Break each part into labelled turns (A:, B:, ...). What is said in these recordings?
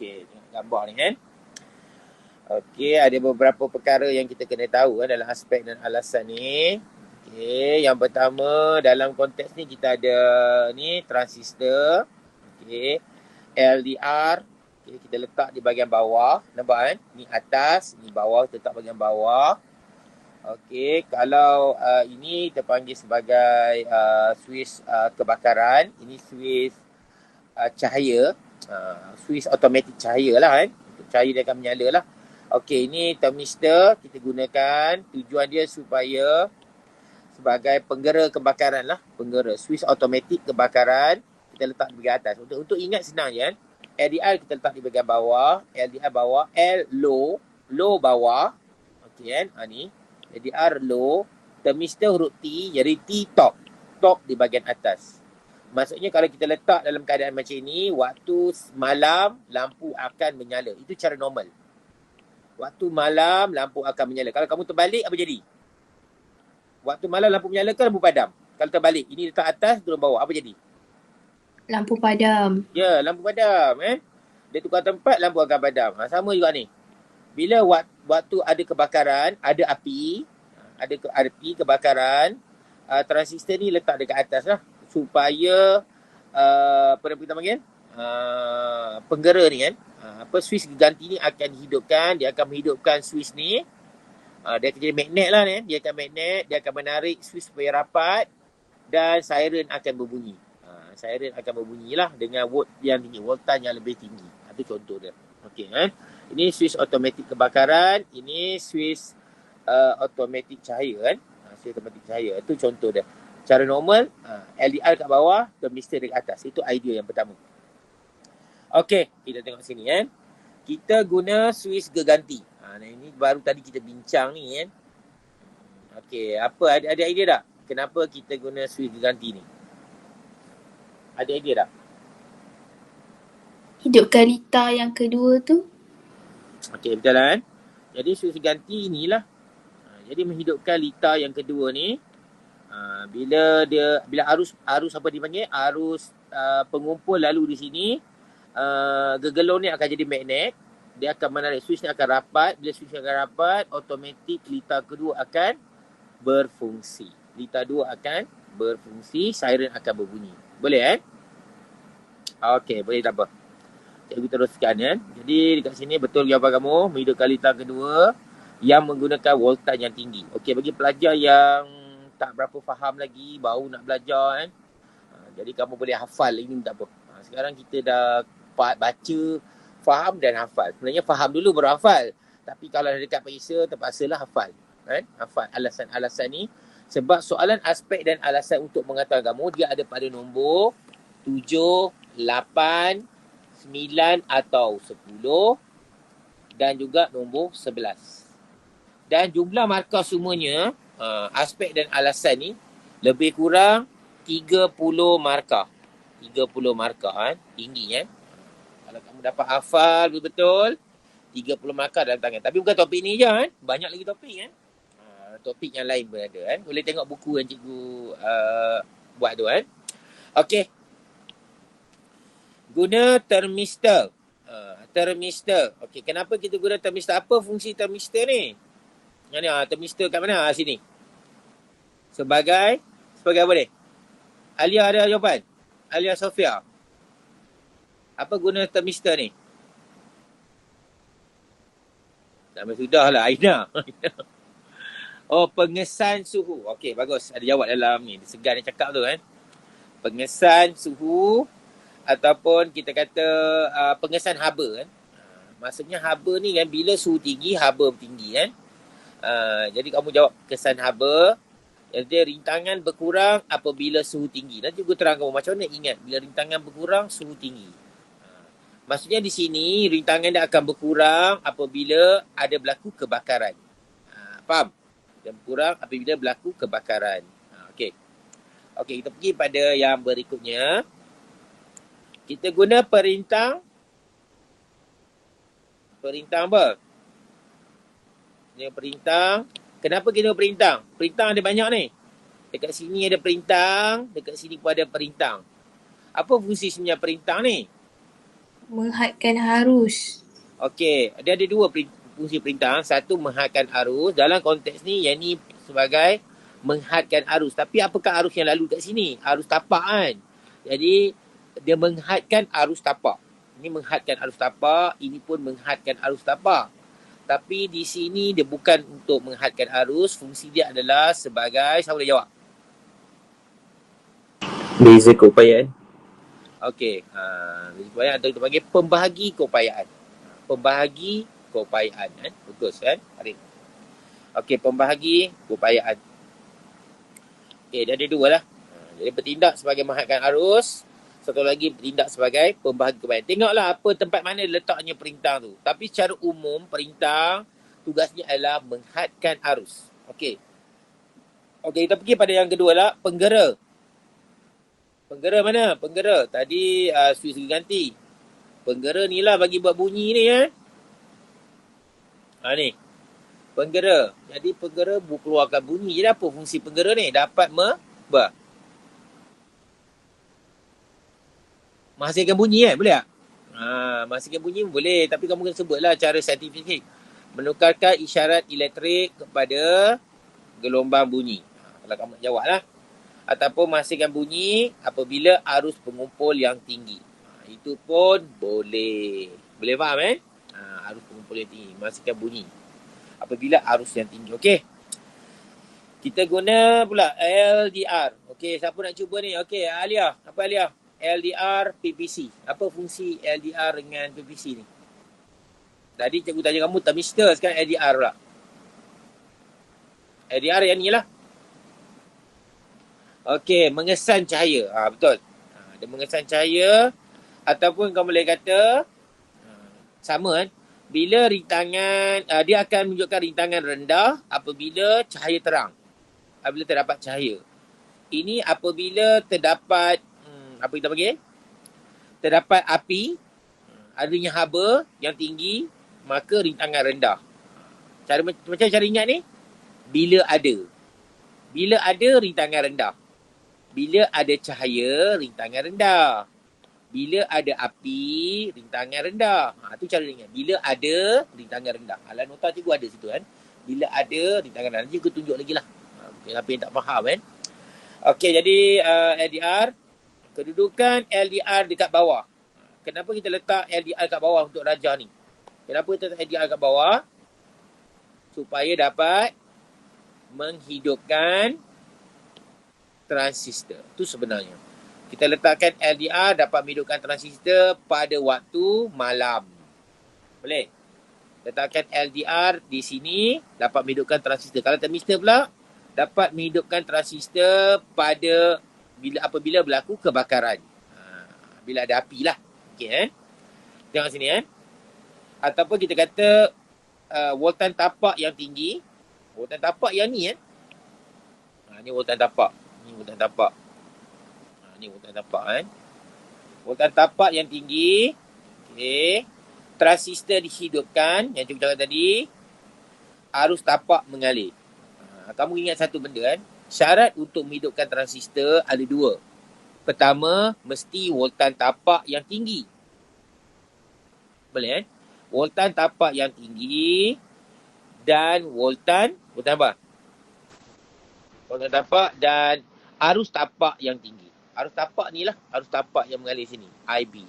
A: Okey, tengok gambar ni kan. Okey, ada beberapa perkara yang kita kena tahu dalam aspek dan alasan ni. Okey, yang pertama dalam konteks ni kita ada ni transistor. Okey, LDR. Okey, kita letak di bahagian bawah. Nampak kan? Ni atas, ni bawah, kita letak bahagian bawah. Okey, kalau ini kita panggil sebagai switch kebakaran. Ini switch cahaya. Switch automatik cahaya lah kan. Untuk cahaya dia akan menyala lah. Okey, ini thermistor kita gunakan. Tujuan dia supaya sebagai penggera kebakaran lah. Penggera. Switch automatik kebakaran. Kita letak di bahagian atas. Untuk ingat senang je kan. LDR kita letak di bahagian bawah. LDR bawah. L low. Low bawah. Okey kan. Ni. LDR low. Thermistor huruf T. Jadi T top. Top di bahagian atas. Maksudnya kalau kita letak dalam keadaan macam ni, waktu malam lampu akan menyala. Itu cara normal. Waktu malam lampu akan menyala. Kalau kamu terbalik, apa jadi? Waktu malam lampu menyala ke lampu padam? Kalau terbalik, ini letak atas, turun bawah, apa jadi?
B: Lampu padam.
A: Ya, lampu padam. Dia tukar tempat, lampu akan padam. Sama juga ni. Bila waktu ada kebakaran, ada api, ada api kebakaran, transistor ni letak dekat atas lah. Supaya, apa yang kita panggil? Penggera ni kan. Switch ganti ni akan dihidupkan. Dia akan menghidupkan switch ni. Dia akan jadi magnet lah ni. Dia akan magnet. Dia akan menarik switch supaya rapat. Dan siren akan berbunyi. Siren akan berbunyi lah dengan volt yang tinggi. Voltage yang lebih tinggi. Itu contoh dia. Okey kan. Ini switch automatik kebakaran. Ini switch automatik cahaya kan. Switch automatik cahaya. Itu contoh dia. Cara normal, LDR kat bawah, thermistor dekat atas. Itu idea yang pertama. Okey, kita tengok sini kan. Kita guna switch geganti. Ini baru tadi kita bincang ni kan. Okey, apa ada idea tak? Kenapa kita guna switch geganti ni? Ada idea tak?
B: Hidupkan litar yang kedua tu.
A: Okey, betul lah kan? Jadi switch geganti inilah. Jadi menghidupkan litar yang kedua ni. Bila arus apa dipanggil? Arus pengumpul lalu di sini. Gegelung ni akan jadi magnet. Dia akan menarik. Switch ni akan rapat. Bila switch akan rapat, automatik litar kedua akan berfungsi. Litar dua akan berfungsi. Siren akan berbunyi. Boleh Okey, boleh tak apa. Cikgu teruskan kan. Jadi dekat sini betul jawapan kamu. Menghidupkan litar kedua yang menggunakan voltage yang tinggi. Okey, bagi pelajar yang tak berapa faham lagi, baru nak belajar kan. Jadi kamu boleh hafal, ini tak apa. Sekarang kita dah baca, faham dan hafal. Sebenarnya faham dulu baru hafal. Tapi kalau dekat periksa, terpaksalah hafal. Kan? Hafal alasan-alasan ni. Sebab soalan aspek dan alasan untuk mengatakan kamu, dia ada pada nombor 7, 8, 9 atau 10 dan juga nombor 11. Dan jumlah markah semuanya, aspek dan alasan ni lebih kurang 30 markah. 30 markah kan. Tinggi kan. Kalau kamu dapat hafal betul-betul, 30 markah dalam tangan. Tapi bukan topik ni je kan. Banyak lagi topik kan. Topik yang lain pun ada kan. Boleh tengok buku yang cikgu buat tu kan. Okey. Guna thermistor. Thermistor. Okey, kenapa kita guna thermistor? Apa fungsi thermistor ni? Ni thermistor kat mana? Sini. Sebagai apa ni? Alia ada jawapan? Alia Sofia. Apa guna thermistor ni? Sudah lah, Aina. Pengesan suhu. Okey, bagus. Ada jawab dalam ni. Segan dia cakap tu kan. Pengesan suhu ataupun kita kata pengesan haba kan. Maksudnya haba ni kan, bila suhu tinggi, haba tinggi kan. Jadi kamu jawab kesan haba. Jadi rintangan berkurang apabila suhu tinggi. Nanti cikgu terang kamu macam mana ingat bila rintangan berkurang, suhu tinggi. Maksudnya di sini rintangan dia akan berkurang apabila ada berlaku kebakaran. Faham? Dia berkurang apabila berlaku kebakaran. Okey. Okey, kita pergi pada yang berikutnya. Kita guna perintang. Perintang apa? Ini perintang. Kenapa kita perintang? Perintang ada banyak ni. Dekat sini ada perintang, dekat sini pun ada perintang. Apa fungsi sebenarnya perintang ni?
B: Menghadkan arus.
A: Okey, dia ada dua fungsi perintah. Satu, menghadkan arus. Dalam konteks ni, yang ni sebagai menghadkan arus. Tapi apakah arus yang lalu kat sini? Arus tapak kan? Jadi, dia menghadkan arus tapak. Ini menghadkan arus tapak. Ini pun menghadkan arus tapak. Tapi di sini dia bukan untuk menghadkan arus. Fungsi dia adalah sebagai, siapa boleh jawab?
C: Beza keupayaan.
A: Okey, keupayaan atau kita panggil pembahagi keupayaan. Pembahagi keupayaan, kan? Bagus, kan? Arif. Okey, pembahagi keupayaan. Okey, dia ada dua lah. Jadi bertindak sebagai menghadkan arus. Satu lagi bertindak sebagai pembahagi keupayaan. Tengoklah apa tempat mana letaknya perintah tu. Tapi secara umum, perintah tugasnya adalah menghadkan arus. Okey. Okey, kita pergi pada yang kedua lah, penggera. Penggera mana? Penggera. Tadi switch ganti. Penggera ni lah bagi buat bunyi ni, ya. Ni. Penggera. Jadi penggera keluarkan bunyi. Jadi apa fungsi penggera ni? Dapat menghasilkan bunyi, boleh tak? Menghasilkan bunyi boleh. Tapi kamu kena sebutlah cara saintifik. Menukarkan isyarat elektrik kepada gelombang bunyi. Kalau kamu jawab lah. Ataupun menghasilkan bunyi apabila arus pengumpul yang tinggi. Itu pun boleh. Boleh faham, arus pengumpul yang tinggi. Menghasilkan bunyi apabila arus yang tinggi. Okey. Kita guna pula LDR. Okey, siapa nak cuba ni? Okey, Alia. Apa Alia? LDR, PPC. Apa fungsi LDR dengan PPC ni? Tadi cikgu tanya kamu thermistor, sekarang LDR pula. LDR yang ni lah. Okey, mengesan cahaya. Betul. Dia mengesan cahaya ataupun kamu boleh kata sama, kan? Bila rintangan, dia akan menunjukkan rintangan rendah apabila cahaya terang. Apabila terdapat cahaya. Ini apabila terdapat, apa kita panggil? Terdapat api, adanya haba yang tinggi, maka rintangan rendah. Macam cara ingat ni? Bila ada rintangan rendah. Bila ada cahaya, rintangan rendah. Bila ada api, rintangan rendah. Itu cara ingat. Bila ada rintangan rendah. Alam nota cikgu ada situ, kan. Bila ada rintangan rendah. Nanti cikgu tunjuk lagi lah. Siapa yang tak faham, kan. Okey, jadi LDR. Kedudukan LDR dekat bawah. Kenapa kita letak LDR kat bawah untuk rajah ni? Kenapa kita letak LDR kat bawah? Supaya dapat menghidupkan transistor. Itu sebenarnya. Kita letakkan LDR dapat menghidupkan transistor pada waktu malam. Boleh? Letakkan LDR di sini dapat menghidupkan transistor. Kalau thermistor pula dapat menghidupkan transistor pada apabila berlaku kebakaran. Bila ada api lah. Okey, kan? Tengok sini, kan? Ataupun kita kata voltan tapak yang tinggi. Voltan tapak yang ni, kan? Ni voltan tapak. Ni voltan tapak. Ni voltan tapak, kan? Voltan tapak yang tinggi. Okey. Transistor dihidupkan. Yang cikgu cakap tadi. Arus tapak mengalir. Kamu ingat satu benda, kan? Syarat untuk menghidupkan transistor ada dua. Pertama, mesti voltan tapak yang tinggi. Boleh, kan? Voltan tapak yang tinggi. Dan voltan apa? Voltan tapak dan arus tapak yang tinggi. Arus tapak ni lah. Arus tapak yang mengalir sini. IB.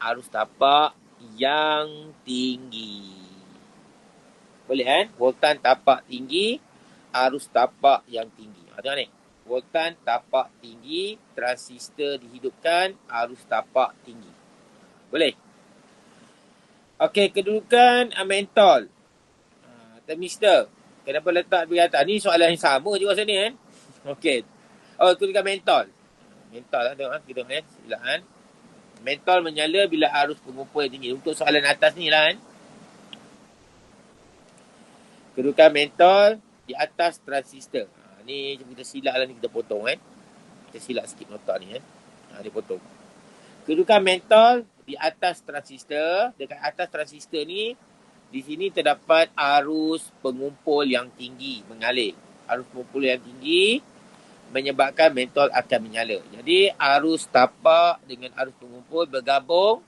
A: Arus tapak yang tinggi. Boleh, kan? Voltan tapak tinggi. Arus tapak yang tinggi. Tengok ni. Voltan tapak tinggi. Transistor dihidupkan. Arus tapak tinggi. Boleh? Okey, kedudukan mentol. Thermistor. Kenapa letak di atas? Ni soalan yang sama juga rasa ni, kan? Okey. Kedudukan mentol. Mentol lah, tengok, kita tengok, silap, kan? Mentol menyala bila arus pengumpul yang tinggi. Untuk soalan atas ni lah, kan? Kedudukan mentol di atas transistor. Ni kita silap lah, ni kita potong, kan? Kita silap sikit nota ni, kan? Dia potong. Kedudukan mentol di atas transistor. Dekat atas transistor ni, di sini terdapat arus pengumpul yang tinggi mengalir. Arus pengumpul yang tinggi menyebabkan mentol akan menyala. Jadi arus tapak dengan arus pengumpul bergabung.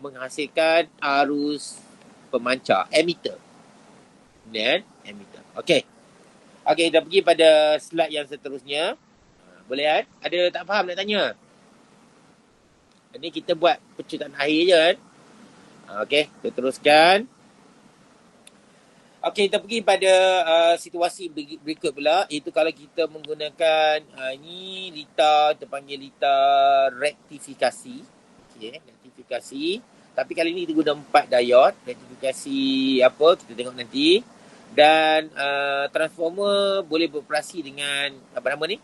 A: menghasilkan arus pemancar, emitter. Dan emitter. Okey. Okey, kita pergi pada slide yang seterusnya. Boleh kan? Ada tak faham nak tanya? Ini kita buat pecutan akhir je kan? Okey, kita teruskan. Okey, kita pergi pada situasi berikut pula. Itu kalau kita menggunakan ini lita, kita panggil lita rektifikasi. Okey, rektifikasi. Tapi kali ni kita guna 4 diode. Rektifikasi apa, kita tengok nanti. Dan transformer boleh beroperasi dengan apa nama ni?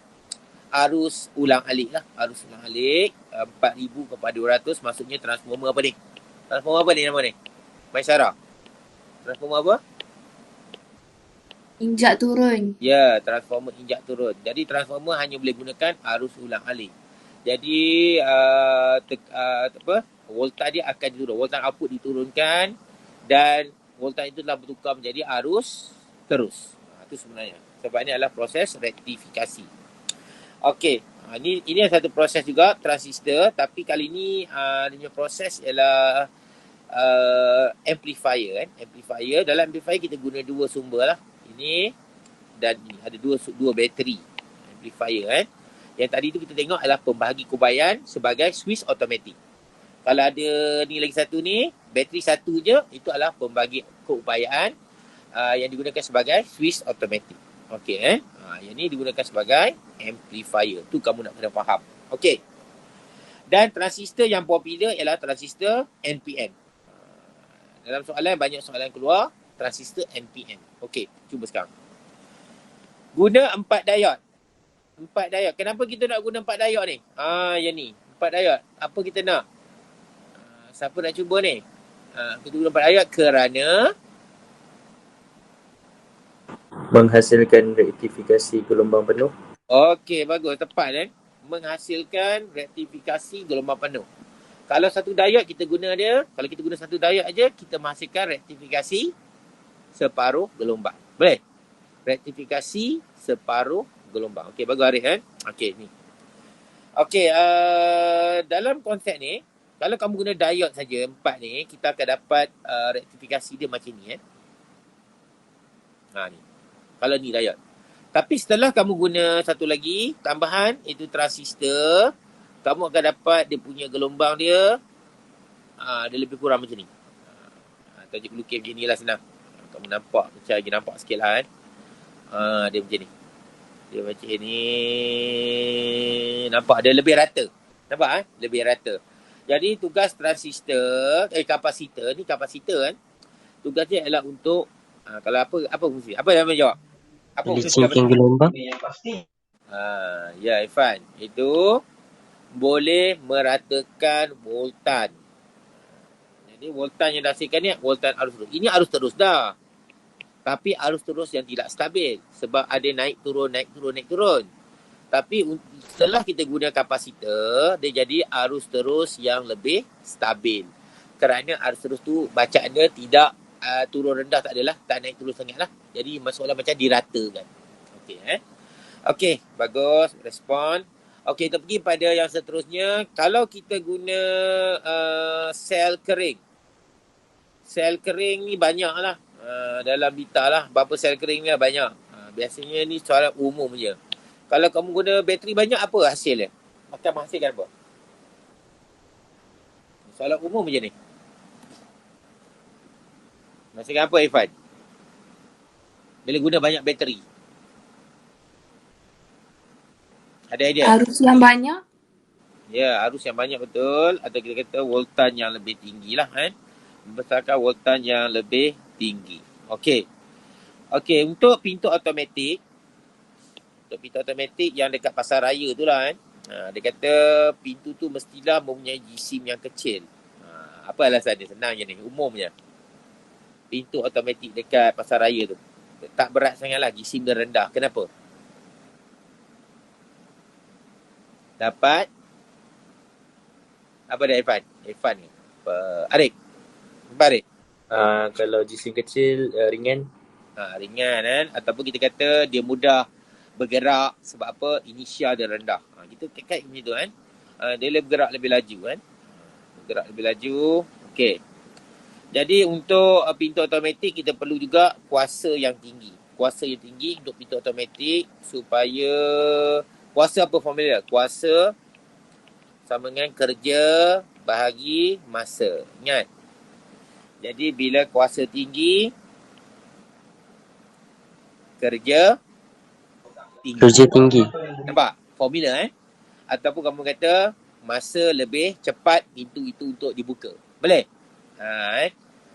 A: Arus ulang alik lah. Arus ulang alik 4000 kepada 200, maksudnya transformer apa ni? Transformer apa ni nama ni? Maisara. Transformer apa?
B: Injak turun.
A: Ya, transformer injak turun. Jadi transformer hanya boleh gunakan arus ulang alik. Jadi voltaj dia akan diturun. Voltaj output diturunkan dan voltaj itu telah bertukar menjadi arus terus. Itu sebenarnya. Sebab ini adalah proses rektifikasi. Okey, ini satu proses juga transistor, tapi kali ni dia punya proses ialah amplifier kan. Amplifier, dalam amplifier kita guna 2 sumber lah. Ini dan ini ada dua bateri amplifier kan. Yang tadi tu kita tengok adalah pembahagi kubayan sebagai switch automatik. Kalau ada ni lagi satu ni, bateri satu je, itu adalah pembagi keupayaan yang digunakan sebagai switch automatik. Okey yang ni digunakan sebagai amplifier. Tu kamu nak kena faham. Okey. Dan transistor yang popular ialah transistor NPN. Dalam soalan banyak soalan keluar transistor NPN. Okey, cuba sekarang. Guna 4 diode. 4 diode. Kenapa kita nak guna 4 diode ni? Yang ni. 4 diode. Apa kita nak? Siapa nak cuba ni? Kita guna 4 diode kerana
C: menghasilkan rektifikasi gelombang penuh.
A: Okey, bagus. Tepat kan? Menghasilkan rektifikasi gelombang penuh. Kalau satu diode kita guna dia, kalau kita guna satu diode aja, kita menghasilkan rektifikasi separuh gelombang. Boleh? Rektifikasi separuh gelombang. Okey, bagus Arif kan? Okey, ni. Okey, dalam konsep ni, kalau kamu guna diode saja, 4 ni, kita akan dapat rektifikasi dia macam ni ni. Kalau ni diode. Tapi setelah kamu guna satu lagi tambahan, itu transistor, kamu akan dapat dia punya gelombang dia dia lebih kurang macam ni. Tajuk lukis macam ni lah senang. Kamu nampak, macam lagi nampak sikit lah kan. Dia macam ni. Dia macam ni. Nampak dia lebih rata. Nampak lebih rata. Jadi tugas transistor, kapasitor, ni kapasitor kan. Tugasnya adalah untuk kalau apa fungsi? Apa yang menjawab? Apa fungsi
C: gelombang?
A: Ya Irfan, itu boleh meratakan voltan. Jadi voltan yang dihasilkan ni voltan arus terus. Ini arus terus dah. Tapi arus terus yang tidak stabil. Sebab ada naik turun. Tapi setelah kita guna kapasitor, dia jadi arus terus yang lebih stabil. Kerana arus terus tu bacaan dia tidak turun rendah, tak adalah. Tak naik turun sangat lah. Jadi masalah macam diratakan. Okey Okey, bagus. Respon. Okey, kita pergi pada yang seterusnya. Kalau kita guna sel kering. Sel kering ni banyak lah. Dalam bita lah. Berapa sel kering ni lah banyak. Biasanya ni soalan umum je. Kalau kamu guna bateri banyak, apa hasilnya? Akan menghasilkan apa? Soalan umum je ni. Menghasilkan apa Irfan? Bila guna banyak bateri. Ada idea?
B: Arus yang banyak.
A: Ya, arus yang banyak betul. Atau kita kata voltan yang lebih tinggi lah kan. Membesarkan voltan yang lebih tinggi. Okey. Okey, untuk pintu automatik. Untuk pintu automatik yang dekat pasar raya tu lah kan. Dia kata pintu tu mestilah mempunyai jisim yang kecil. Apa alasan dia? Senang je ni. Umum je. Pintu automatik dekat pasar raya tu. Tak berat sangat lah. Jisim dia rendah. Kenapa? Dapat apa dia Irfan? Irfan ni. Arif. Apa Arif?
C: Kalau jisim kecil ringan.
A: Ringan kan. Ataupun kita kata dia mudah bergerak sebab apa? Inisial dia rendah. Kita kait macam tu kan. Dia boleh bergerak lebih laju kan. Bergerak lebih laju. Okey. Jadi untuk pintu automatik kita perlu juga kuasa yang tinggi. Kuasa yang tinggi untuk pintu automatik supaya kuasa apa formula? Kuasa sama dengan kerja bahagi masa. Ingat. Jadi bila kuasa tinggi, kerja tinggi.
C: Kerja tinggi.
A: Nampak? Formula Ataupun kamu kata masa lebih cepat pintu itu untuk dibuka. Boleh?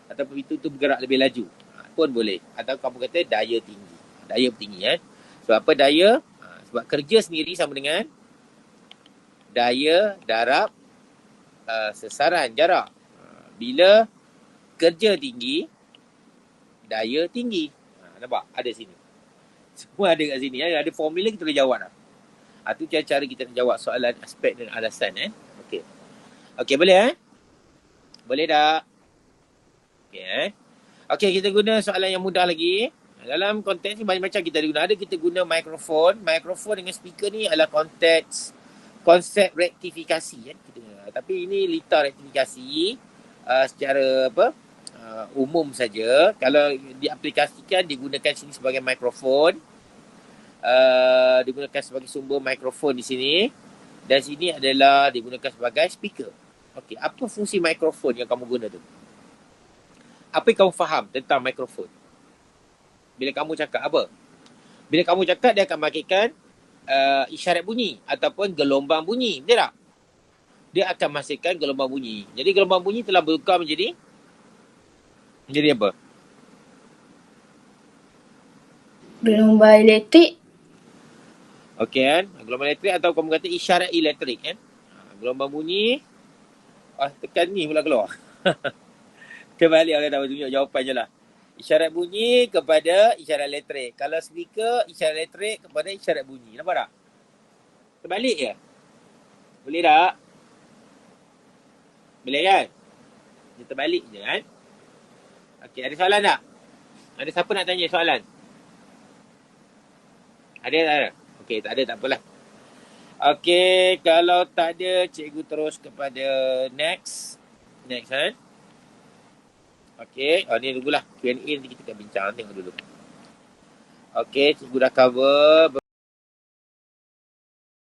A: Ataupun pintu itu bergerak lebih laju. Pun boleh. Atau kamu kata daya tinggi. Daya tinggi Sebab apa daya? Sebab kerja sendiri sama dengan daya darab sesaran jarak. Bila kerja tinggi, daya tinggi. Nampak? Ada sini. Semua ada kat sini. Ada formula kita boleh jawab lah. Itu cara kita nak jawab soalan aspek dan alasan. Okey. Okey, boleh Boleh tak? Okey Okey, kita guna soalan yang mudah lagi. Dalam konteks ni banyak macam kita guna. Ada kita guna mikrofon. Mikrofon dengan speaker ni adalah konsep rektifikasi kita guna. Tapi ini lita rektifikasi secara umum saja. Kalau diaplikasikan digunakan sini sebagai mikrofon. Digunakan sebagai sumber mikrofon di sini. Dan sini adalah digunakan sebagai speaker. Okey, apa fungsi mikrofon yang kamu guna tu? Apa yang kamu faham tentang mikrofon? Bila kamu cakap apa? Bila kamu cakap dia akan menghasilkan isyarat bunyi ataupun gelombang bunyi. Betul tak? Dia akan menghasilkan gelombang bunyi. Jadi gelombang bunyi telah bertukar menjadi apa?
B: Gelombang elektrik.
A: Okey gelombang elektrik atau kamu kata isyarat elektrik gelombang bunyi. Tekan ni pula keluar. Kembali orang tak tunjuk jawapan je lah. Isyarat bunyi kepada isyarat elektrik. Kalau speaker, isyarat elektrik kepada isyarat bunyi. Nampak tak? Terbalik je. Boleh tak? Boleh kan? Dia terbalik je kan? Okey, ada soalan tak? Ada siapa nak tanya soalan? Ada tak ada? Okey, tak ada tak apalah. Okey, kalau tak ada, cikgu terus kepada next. Next Okey, ni dululah Q&A nanti kita akan bincang. Tengok dulu. Okey, cikgu dah cover